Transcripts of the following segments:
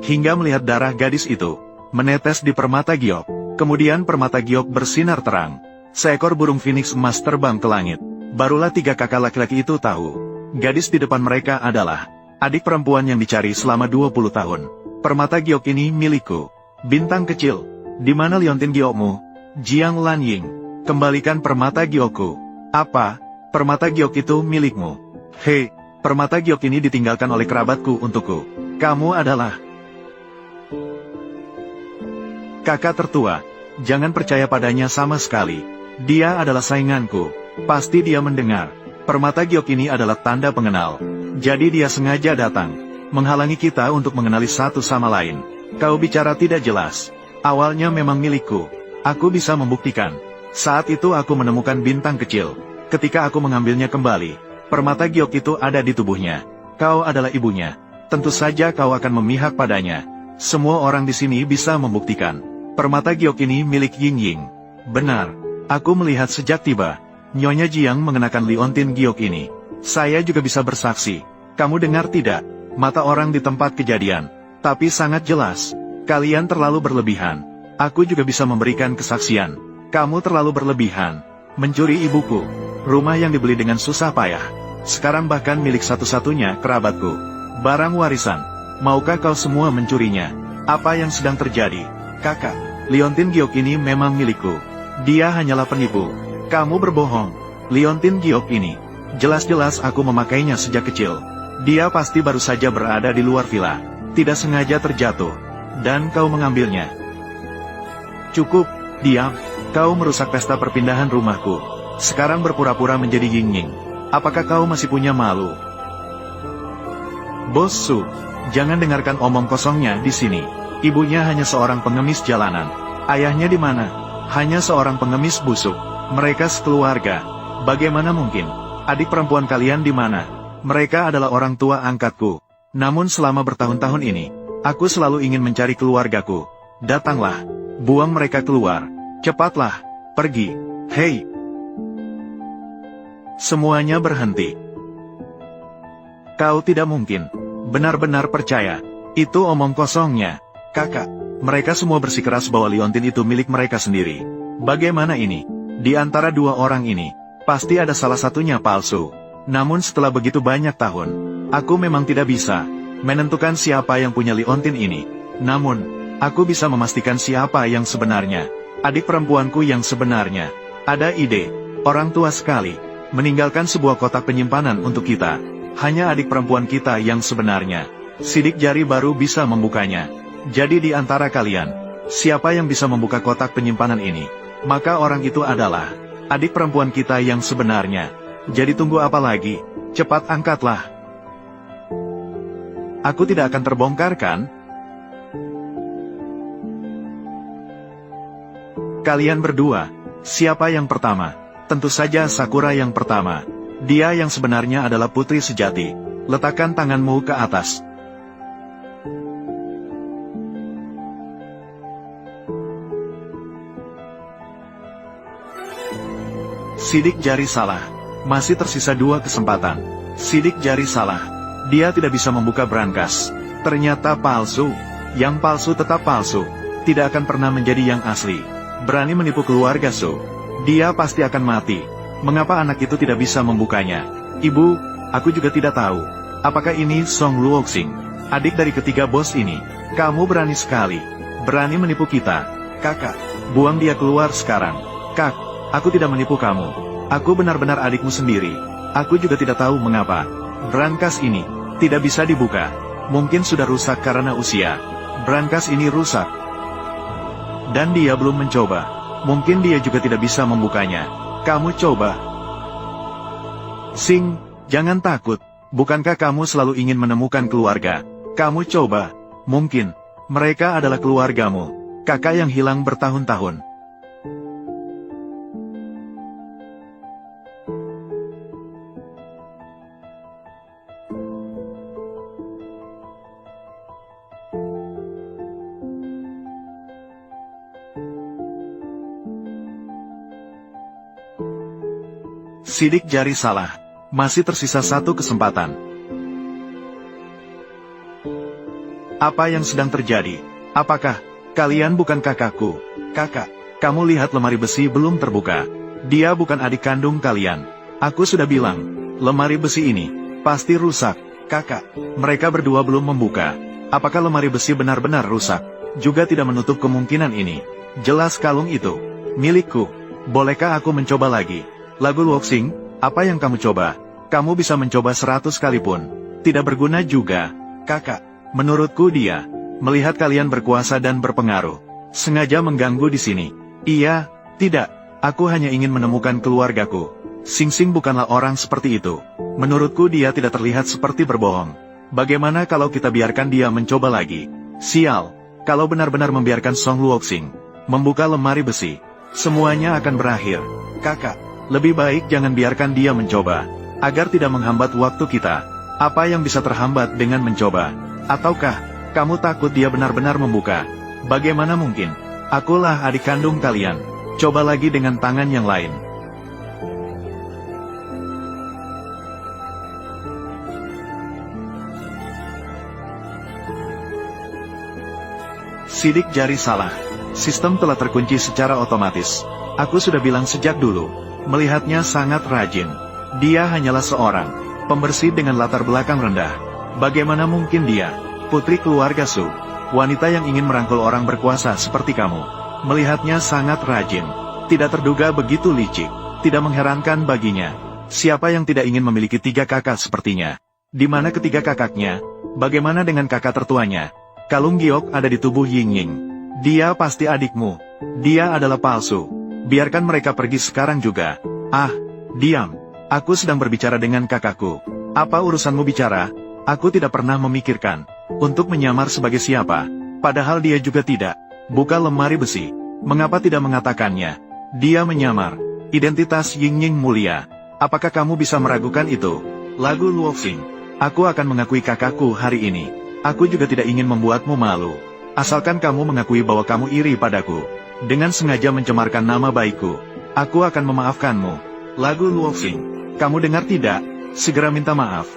hingga melihat darah gadis itu menetes di permata Giok. Kemudian permata Giok bersinar terang. Seekor burung phoenix emas terbang ke langit. Barulah 3 kakak laki-laki itu tahu. Gadis di depan mereka adalah adik perempuan yang dicari selama 20 tahun. Permata Giok ini milikku. Bintang kecil, di mana liontin Giokmu? Jiang Lanying, kembalikan permata Giokku. Apa? Permata Giok itu milikmu. Hei, permata Giok ini ditinggalkan oleh kerabatku untukku. Kamu adalah kakak tertua. Jangan percaya padanya sama sekali. Dia adalah sainganku. Pasti dia mendengar. Permata Giok ini adalah tanda pengenal. Jadi dia sengaja datang, menghalangi kita untuk mengenali satu sama lain. Kau bicara tidak jelas. Awalnya memang milikku. Aku bisa membuktikan. Saat itu aku menemukan bintang kecil. Ketika aku mengambilnya kembali, permata Giok itu ada di tubuhnya. Kau adalah ibunya. Tentu saja kau akan memihak padanya. Semua orang di sini bisa membuktikan. Permata Giok ini milik Ying Ying. Benar. Aku melihat sejak tiba Nyonya Jiang mengenakan liontin Giok ini. Saya juga bisa bersaksi. Kamu dengar tidak? Mata orang di tempat kejadian. Tapi sangat jelas. Kalian terlalu berlebihan. Aku juga bisa memberikan kesaksian. Kamu terlalu berlebihan. Mencuri ibuku. Rumah yang dibeli dengan susah payah. Sekarang bahkan milik satu-satunya kerabatku. Barang warisan. Maukah kau semua mencurinya? Apa yang sedang terjadi? Kakak, liontin Giok ini memang milikku. Dia hanyalah penipu. Kamu berbohong. Liontin Giok ini, jelas-jelas aku memakainya sejak kecil. Dia pasti baru saja berada di luar villa. Tidak sengaja terjatuh. Dan kau mengambilnya. Cukup, diam. Kau merusak pesta perpindahan rumahku. Sekarang berpura-pura menjadi Ying Ying. Apakah kau masih punya malu? Bos Su, jangan dengarkan omong kosongnya di sini. Ibunya hanya seorang pengemis jalanan. Ayahnya di mana? Hanya seorang pengemis busuk. Mereka sekeluarga. Bagaimana mungkin? Adik perempuan kalian di mana? Mereka adalah orang tua angkatku. Namun selama bertahun-tahun ini, aku selalu ingin mencari keluargaku. Datanglah. Buang mereka keluar. Cepatlah. Pergi. Hei. Semuanya berhenti. Kau tidak mungkin. Benar-benar percaya. Itu omong kosongnya. Kakak. Mereka semua bersikeras bahwa liontin itu milik mereka sendiri. Bagaimana ini? Di antara 2 orang ini, pasti ada salah satunya palsu. Namun setelah begitu banyak tahun, aku memang tidak bisa menentukan siapa yang punya liontin ini. Namun, aku bisa memastikan siapa yang sebenarnya. Adik perempuanku yang sebenarnya. Ada ide, orang tua sekali, meninggalkan sebuah kotak penyimpanan untuk kita. Hanya adik perempuan kita yang sebenarnya. Sidik jari baru bisa membukanya. Jadi di antara kalian, siapa yang bisa membuka kotak penyimpanan ini? Maka orang itu adalah adik perempuan kita yang sebenarnya. Jadi tunggu apa lagi? Cepat angkatlah. Aku tidak akan terbongkar kan? Kalian berdua, siapa yang pertama? Tentu saja Sakura yang pertama. Dia yang sebenarnya adalah putri sejati. Letakkan tanganmu ke atas. Sidik jari salah. Masih tersisa 2 kesempatan. Sidik jari salah. Dia tidak bisa membuka brankas. Ternyata palsu. Yang palsu tetap palsu. Tidak akan pernah menjadi yang asli. Berani menipu keluarga Su. Dia pasti akan mati. Mengapa anak itu tidak bisa membukanya? Ibu, aku juga tidak tahu. Apakah ini Song Luoxing, adik dari ketiga bos ini? Kamu berani sekali. Berani menipu kita. Kakak, buang dia keluar sekarang. Kak, aku tidak menipu kamu. Aku benar-benar adikmu sendiri. Aku juga tidak tahu mengapa brankas ini tidak bisa dibuka. Mungkin sudah rusak karena usia. Brankas ini rusak. Dan dia belum mencoba. Mungkin dia juga tidak bisa membukanya. Kamu coba. Sing, jangan takut. Bukankah kamu selalu ingin menemukan keluarga? Kamu coba. Mungkin mereka adalah keluargamu. Kakak yang hilang bertahun-tahun. Sidik jari salah. Masih tersisa 1 kesempatan. Apa yang sedang terjadi? Apakah kalian bukan kakakku? Kakak, kamu lihat lemari besi belum terbuka. Dia bukan adik kandung kalian. Aku sudah bilang, lemari besi ini pasti rusak. Kakak, mereka berdua belum membuka. Apakah lemari besi benar-benar rusak? Juga tidak menutup kemungkinan ini. Jelas kalung itu milikku. Bolehkah aku mencoba lagi? Lagu Luoxing, apa yang kamu coba? Kamu bisa mencoba 100 kali pun. Tidak berguna juga. Kakak, menurutku dia melihat kalian berkuasa dan berpengaruh, sengaja mengganggu di sini. Iya, tidak. Aku hanya ingin menemukan keluargaku. Xing bukanlah orang seperti itu. Menurutku dia tidak terlihat seperti berbohong. Bagaimana kalau kita biarkan dia mencoba lagi? Sial, kalau benar-benar membiarkan Song Luoxing membuka lemari besi, semuanya akan berakhir. Kakak, lebih baik jangan biarkan dia mencoba, agar tidak menghambat waktu kita. Apa yang bisa terhambat dengan mencoba? Ataukah kamu takut dia benar-benar membuka? Bagaimana mungkin? Akulah adik kandung kalian. Coba lagi dengan tangan yang lain. Sidik jari salah. Sistem telah terkunci secara otomatis. Aku sudah bilang sejak dulu. Melihatnya sangat rajin. Dia hanyalah seorang pembersih dengan latar belakang rendah. Bagaimana mungkin dia, putri keluarga Su, wanita yang ingin merangkul orang berkuasa seperti kamu? Melihatnya sangat rajin. Tidak terduga begitu licik. Tidak mengherankan baginya. Siapa yang tidak ingin memiliki 3 kakak sepertinya? Di mana ketiga kakaknya? Bagaimana dengan kakak tertuanya? Kalung giok ada di tubuh Ying. Dia pasti adikmu. Dia adalah palsu. Biarkan mereka pergi sekarang juga. Ah, diam. Aku sedang berbicara dengan kakakku. Apa urusanmu bicara? Aku tidak pernah memikirkan untuk menyamar sebagai siapa. Padahal dia juga tidak. Buka lemari besi. Mengapa tidak mengatakannya? Dia menyamar. Identitas Ying mulia. Apakah kamu bisa meragukan itu? Lagu Luoxing. Aku akan mengakui kakakku hari ini. Aku juga tidak ingin membuatmu malu. Asalkan kamu mengakui bahwa kamu iri padaku. Dengan sengaja mencemarkan nama baikku. Aku akan memaafkanmu. Lagu Luoxing. Kamu dengar tidak? Segera minta maaf.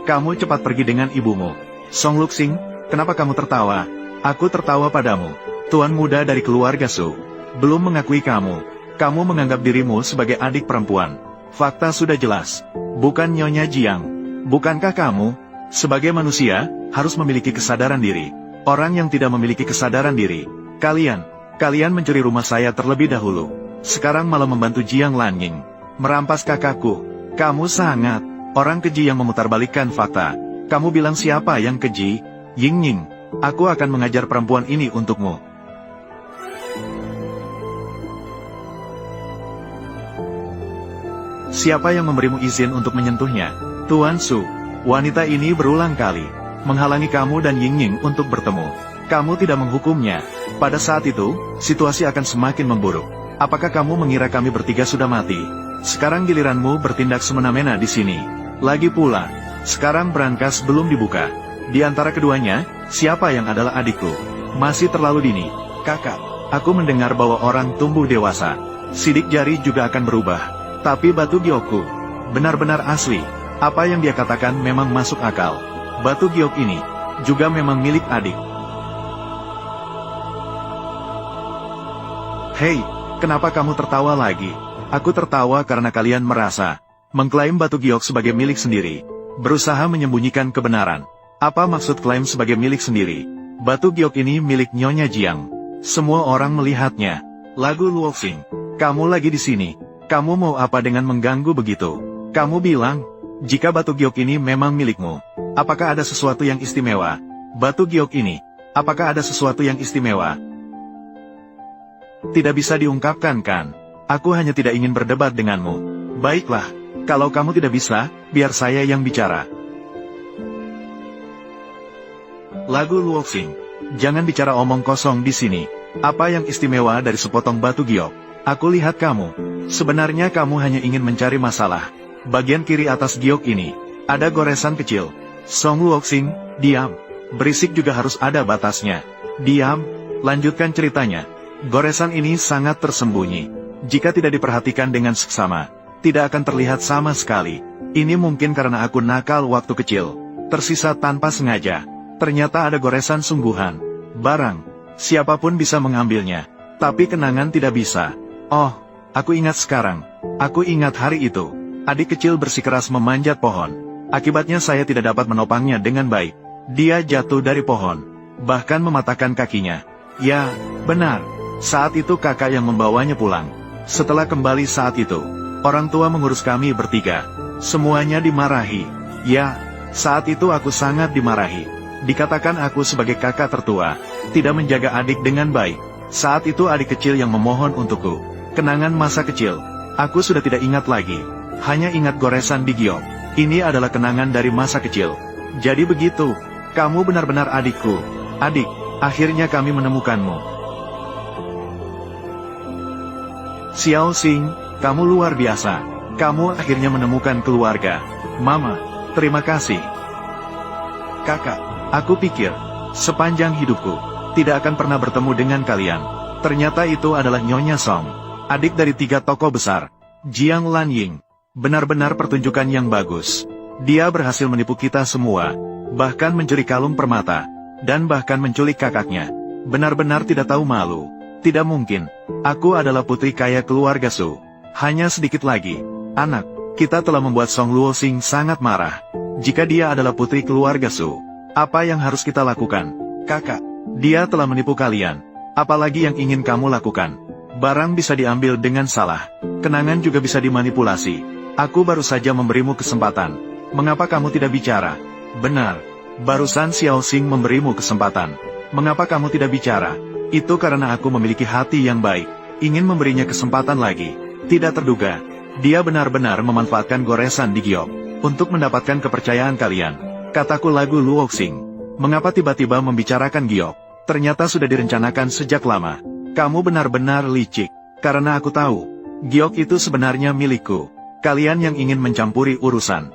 Kamu cepat pergi dengan ibumu. Song Luoxing, kenapa kamu tertawa? Aku tertawa padamu. Tuan muda dari keluarga Su belum mengakui kamu. Kamu menganggap dirimu sebagai adik perempuan. Fakta sudah jelas. Bukan Nyonya Jiang. Bukankah kamu, sebagai manusia, harus memiliki kesadaran diri? Orang yang tidak memiliki kesadaran diri. Kalian mencuri rumah saya terlebih dahulu. Sekarang malah membantu Jiang Lanying merampas kakakku. Kamu sangat orang keji yang memutarbalikkan fakta. Kamu bilang siapa yang keji? Ying. Aku akan mengajar perempuan ini untukmu. Siapa yang memberimu izin untuk menyentuhnya? Tuan Su. Wanita ini berulang kali menghalangi kamu dan Ying untuk bertemu. Kamu tidak menghukumnya. Pada saat itu, situasi akan semakin memburuk. Apakah kamu mengira kami bertiga sudah mati? Sekarang giliranmu bertindak semena-mena di sini. Lagi pula, sekarang brankas belum dibuka. Di antara keduanya, siapa yang adalah adikku? Masih terlalu dini. Kakak, aku mendengar bahwa orang tumbuh dewasa. Sidik jari juga akan berubah. Tapi batu giokku benar-benar asli. Apa yang dia katakan memang masuk akal. Batu giok ini juga memang milik adik. Hei, kenapa kamu tertawa lagi? Aku tertawa karena kalian merasa mengklaim batu giok sebagai milik sendiri. Berusaha menyembunyikan kebenaran. Apa maksud klaim sebagai milik sendiri? Batu giok ini milik Nyonya Jiang. Semua orang melihatnya. Lagu Luoxing. Kamu lagi di sini. Kamu mau apa dengan mengganggu begitu? Kamu bilang, jika batu giok ini memang milikmu, apakah ada sesuatu yang istimewa? Batu giok ini, apakah ada sesuatu yang istimewa? Tidak bisa diungkapkan kan? Aku hanya tidak ingin berdebat denganmu. Baiklah, kalau kamu tidak bisa, biar saya yang bicara. Lagu Luoxing. Jangan bicara omong kosong di sini. Apa yang istimewa dari sepotong batu giok? Aku lihat kamu. Sebenarnya kamu hanya ingin mencari masalah. Bagian kiri atas giok ini ada goresan kecil. Song Luoxing, diam. Berisik juga harus ada batasnya. Diam. Lanjutkan ceritanya. Goresan ini sangat tersembunyi. Jika tidak diperhatikan dengan seksama, tidak akan terlihat sama sekali. Ini mungkin karena aku nakal waktu kecil. Tersisa tanpa sengaja. Ternyata ada goresan sungguhan. Barang, siapapun bisa mengambilnya. Tapi kenangan tidak bisa. Oh, aku ingat sekarang. Aku ingat hari itu. Adik kecil bersikeras memanjat pohon. Akibatnya saya tidak dapat menopangnya dengan baik. Dia jatuh dari pohon. Bahkan mematahkan kakinya. Ya, benar. Saat itu kakak yang membawanya pulang. Setelah kembali saat itu, orang tua mengurus kami bertiga. Semuanya dimarahi. Ya, saat itu aku sangat dimarahi. Dikatakan aku sebagai kakak tertua, tidak menjaga adik dengan baik. Saat itu adik kecil yang memohon untukku. Kenangan masa kecil, aku sudah tidak ingat lagi. Hanya ingat goresan di giok. Ini adalah kenangan dari masa kecil. Jadi begitu, kamu benar-benar adikku. Adik, akhirnya kami menemukanmu. Xiao Xing, kamu luar biasa. Kamu akhirnya menemukan keluarga. Mama, terima kasih. Kakak, aku pikir, sepanjang hidupku, tidak akan pernah bertemu dengan kalian. Ternyata itu adalah Nyonya Song, adik dari 3 tokoh besar. Jiang Lanying, benar-benar pertunjukan yang bagus. Dia berhasil menipu kita semua, bahkan mencuri kalung permata, dan bahkan menculik kakaknya. Benar-benar tidak tahu malu. Tidak mungkin, aku adalah putri kaya keluarga Su. Hanya sedikit lagi, anak, kita telah membuat Song Luosing sangat marah. Jika dia adalah putri keluarga Su, apa yang harus kita lakukan? Kakak, dia telah menipu kalian. Apalagi yang ingin kamu lakukan? Barang bisa diambil dengan salah. Kenangan juga bisa dimanipulasi. Aku baru saja memberimu kesempatan. Mengapa kamu tidak bicara? Benar, barusan Xiao Xing memberimu kesempatan. Mengapa kamu tidak bicara? Itu karena aku memiliki hati yang baik. Ingin memberinya kesempatan lagi. Tidak terduga, dia benar-benar memanfaatkan goresan di giok untuk mendapatkan kepercayaan kalian. Kataku lagu Luoxing. Mengapa tiba-tiba membicarakan giok? Ternyata sudah direncanakan sejak lama. Kamu benar-benar licik. Karena aku tahu, giok itu sebenarnya milikku. Kalian yang ingin mencampuri urusan.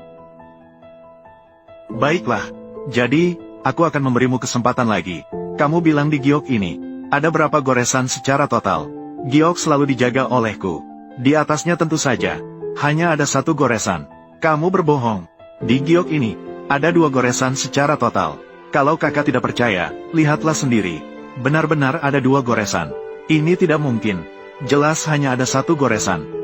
Baiklah, jadi, aku akan memberimu kesempatan lagi. Kamu bilang di giok ini, ada berapa goresan secara total? Giok selalu dijaga olehku. Di atasnya tentu saja, hanya ada 1 goresan. Kamu berbohong. Di giok ini, ada 2 goresan secara total. Kalau kakak tidak percaya, lihatlah sendiri. Benar-benar ada 2 goresan. Ini tidak mungkin. Jelas hanya ada 1 goresan.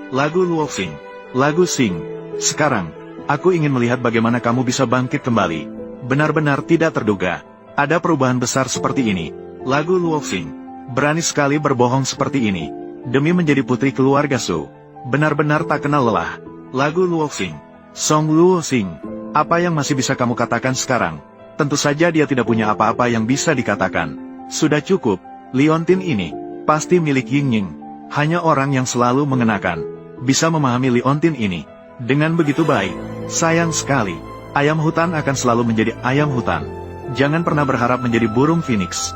Lagu Luoxing. Lagu Xing. Sekarang, aku ingin melihat bagaimana kamu bisa bangkit kembali. Benar-benar tidak terduga. Ada perubahan besar seperti ini. Lagu Luoxing. Berani sekali berbohong seperti ini. Demi menjadi putri keluarga Su. Benar-benar tak kenal lelah. Lagu Luoxing. Song Luoxing. Apa yang masih bisa kamu katakan sekarang? Tentu saja dia tidak punya apa-apa yang bisa dikatakan. Sudah cukup. Liontin ini pasti milik Ying-Ying. Hanya orang yang selalu mengenakan bisa memahami liontin ini dengan begitu baik. Sayang sekali, ayam hutan akan selalu menjadi ayam hutan. Jangan pernah berharap menjadi burung phoenix.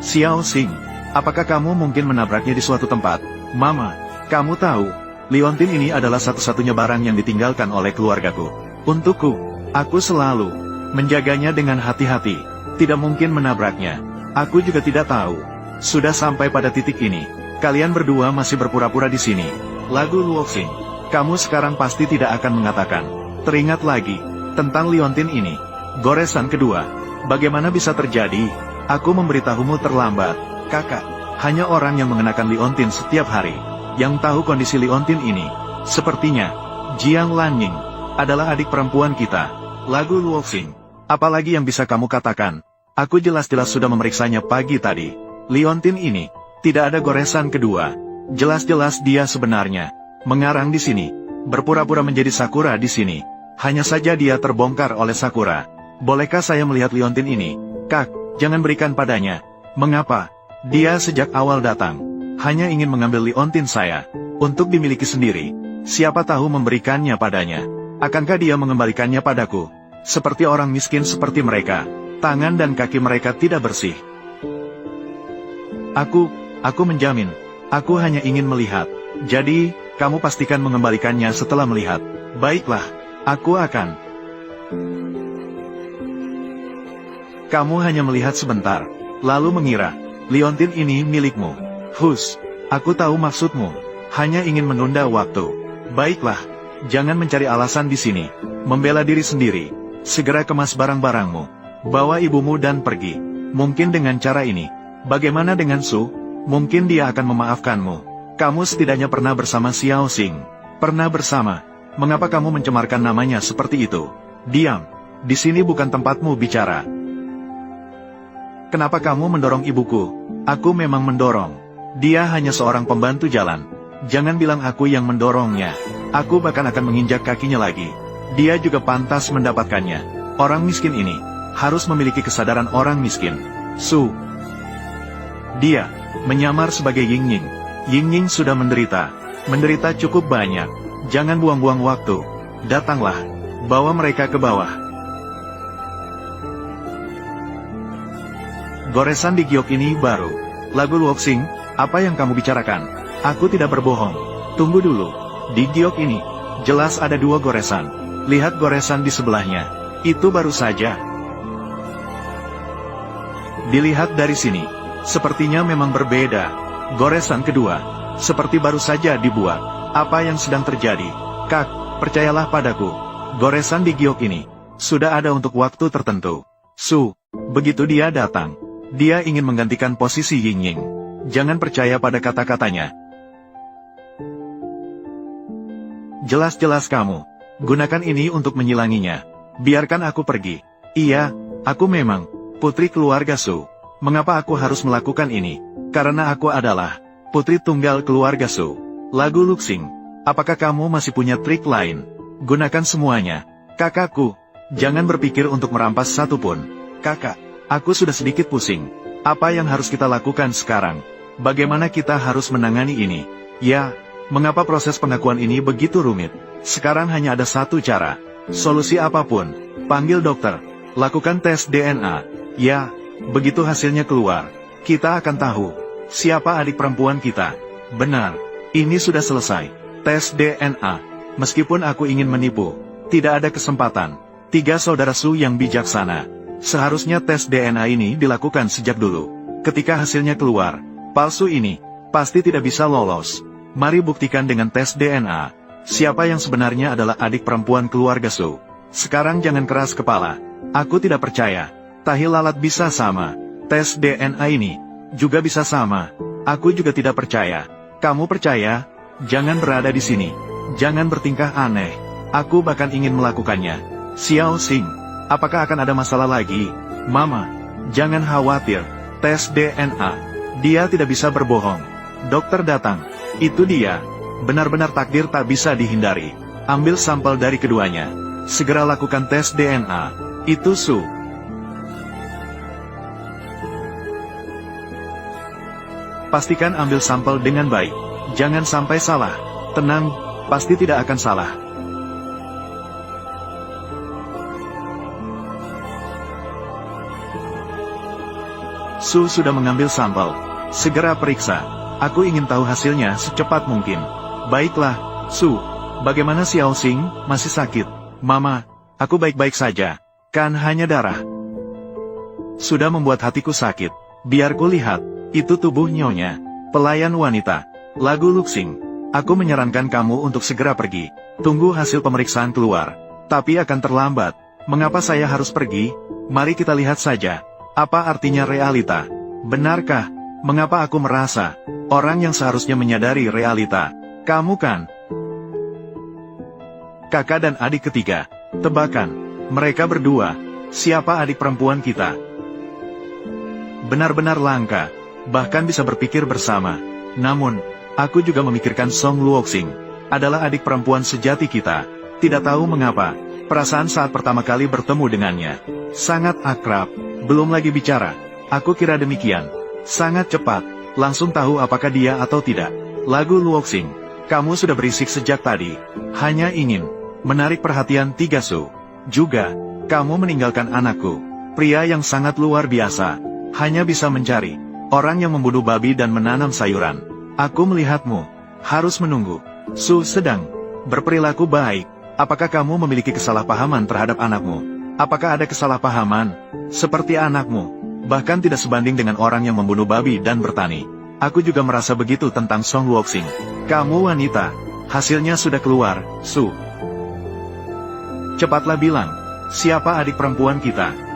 Xiao Xing, apakah kamu mungkin menabraknya di suatu tempat? Mama, kamu tahu, liontin ini adalah satu-satunya barang yang ditinggalkan oleh keluargaku. Untukku, aku selalu menjaganya dengan hati-hati. Tidak mungkin menabraknya. Aku juga tidak tahu. Sudah sampai pada titik ini. Kalian berdua masih berpura-pura di sini. Lagu Luoxing, kamu sekarang pasti tidak akan mengatakan. Teringat lagi, tentang liontin ini. Goresan kedua, bagaimana bisa terjadi? Aku memberitahumu terlambat. Kakak, hanya orang yang mengenakan liontin setiap hari, yang tahu kondisi liontin ini. Sepertinya, Jiang Lanying, adalah adik perempuan kita. Lagu Luoxing, apalagi yang bisa kamu katakan? Aku jelas-jelas sudah memeriksanya pagi tadi. Liontin ini, tidak ada goresan kedua. Jelas-jelas dia sebenarnya mengarang di sini, berpura-pura menjadi Sakura di sini. Hanya saja dia terbongkar oleh Sakura. Bolehkah saya melihat liontin ini? Kak, jangan berikan padanya. Mengapa? Dia sejak awal datang hanya ingin mengambil liontin saya untuk dimiliki sendiri. Siapa tahu memberikannya padanya. Akankah dia mengembalikannya padaku? Seperti orang miskin seperti mereka, tangan dan kaki mereka tidak bersih. Aku menjamin, aku hanya ingin melihat. Jadi, kamu pastikan mengembalikannya setelah melihat. Baiklah, aku akan. Kamu hanya melihat sebentar, lalu mengira Liontin ini milikmu. Hus, aku tahu maksudmu. Hanya ingin menunda waktu. Baiklah, jangan mencari alasan di sini. Membela diri sendiri. Segera kemas barang-barangmu. Bawa ibumu dan pergi. Mungkin dengan cara ini. Bagaimana dengan Su? Mungkin dia akan memaafkanmu. Kamu setidaknya pernah bersama Xiao Xing. Pernah bersama. Mengapa kamu mencemarkan namanya seperti itu? Diam. Di sini bukan tempatmu bicara. Kenapa kamu mendorong ibuku? Aku memang mendorong. Dia hanya seorang pembantu jalan. Jangan bilang aku yang mendorongnya. Aku bahkan akan menginjak kakinya lagi. Dia juga pantas mendapatkannya. Orang miskin ini harus memiliki kesadaran orang miskin. Su. Dia menyamar sebagai Yingying. Yingying sudah menderita. Menderita cukup banyak. Jangan buang-buang waktu. Datanglah. Bawa mereka ke bawah. Goresan di giok ini baru. Lagu Luoxing, apa yang kamu bicarakan? Aku tidak berbohong. Tunggu dulu. Di giok ini, jelas ada 2 goresan. Lihat goresan di sebelahnya. Itu baru saja. Dilihat dari sini. Sepertinya memang berbeda. Goresan kedua. Seperti baru saja dibuat. Apa yang sedang terjadi? Kak, percayalah padaku. Goresan di giok ini sudah ada untuk waktu tertentu. Su, begitu dia datang. Dia ingin menggantikan posisi Yingying. Jangan percaya pada kata-katanya. Jelas-jelas kamu. Gunakan ini untuk menyilanginya. Biarkan aku pergi. Iya, aku memang putri keluarga Su. Mengapa aku harus melakukan ini? Karena aku adalah putri tunggal keluarga Su. Lagu Luxing, apakah kamu masih punya trik lain? Gunakan semuanya. Kakakku, jangan berpikir untuk merampas satu pun. Kakak, aku sudah sedikit pusing. Apa yang harus kita lakukan sekarang? Bagaimana kita harus menangani ini? Ya, mengapa proses pengakuan ini begitu rumit? Sekarang hanya ada satu cara. Solusi apapun. Panggil dokter. Lakukan tes DNA. Ya, begitu hasilnya keluar, kita akan tahu siapa adik perempuan kita. Benar, ini sudah selesai. Tes DNA. Meskipun aku ingin menipu, tidak ada kesempatan. 3 saudara Su yang bijaksana. Seharusnya tes DNA ini dilakukan sejak dulu. Ketika hasilnya keluar, palsu ini pasti tidak bisa lolos. Mari buktikan dengan tes DNA. Siapa yang sebenarnya adalah adik perempuan keluarga Su. Sekarang jangan keras kepala. Aku tidak percaya. Tahi lalat bisa sama. Tes DNA ini juga bisa sama. Aku juga tidak percaya. Kamu percaya? Jangan berada di sini. Jangan bertingkah aneh. Aku bahkan ingin melakukannya. Xiao Xing, apakah akan ada masalah lagi? Mama, jangan khawatir. Tes DNA. Dia tidak bisa berbohong. Dokter datang. Itu dia. Benar-benar takdir tak bisa dihindari. Ambil sampel dari keduanya. Segera lakukan tes DNA. Itu Su. Pastikan ambil sampel dengan baik. Jangan sampai salah. Tenang, pasti tidak akan salah. Su sudah mengambil sampel. Segera periksa. Aku ingin tahu hasilnya secepat mungkin. Baiklah, Su. Bagaimana Xiao Xing? Masih sakit? Mama, aku baik-baik saja. Kan hanya darah. Sudah membuat hatiku sakit. Biar ku lihat. Itu tubuh nyonya. Pelayan wanita. Lagu Luxing. Aku menyarankan kamu untuk segera pergi. Tunggu hasil pemeriksaan keluar. Tapi akan terlambat. Mengapa saya harus pergi? Mari kita lihat saja. Apa artinya realita? Benarkah? Mengapa aku merasa orang yang seharusnya menyadari realita? Kamu kan? Kakak dan adik ketiga. Tebakan. Mereka berdua. Siapa adik perempuan kita? Benar-benar langka. Bahkan bisa berpikir bersama. Namun, aku juga memikirkan Song Luoxing. Adalah adik perempuan sejati kita. Tidak tahu mengapa. Perasaan saat pertama kali bertemu dengannya. Sangat akrab. Belum lagi bicara. Aku kira demikian. Sangat cepat. Langsung tahu apakah dia atau tidak. Lagu Luoxing. Kamu sudah berisik sejak tadi. Hanya ingin menarik perhatian 3 Su. Juga, kamu meninggalkan anakku. Pria yang sangat luar biasa. Hanya bisa mencari orang yang membunuh babi dan menanam sayuran. Aku melihatmu. Harus menunggu. Su sedang berperilaku baik. Apakah kamu memiliki kesalahpahaman terhadap anakmu? Apakah ada kesalahpahaman? Seperti anakmu. Bahkan tidak sebanding dengan orang yang membunuh babi dan bertani. Aku juga merasa begitu tentang Song Wuxing. Kamu wanita. Hasilnya sudah keluar, Su. Cepatlah bilang, siapa adik perempuan kita?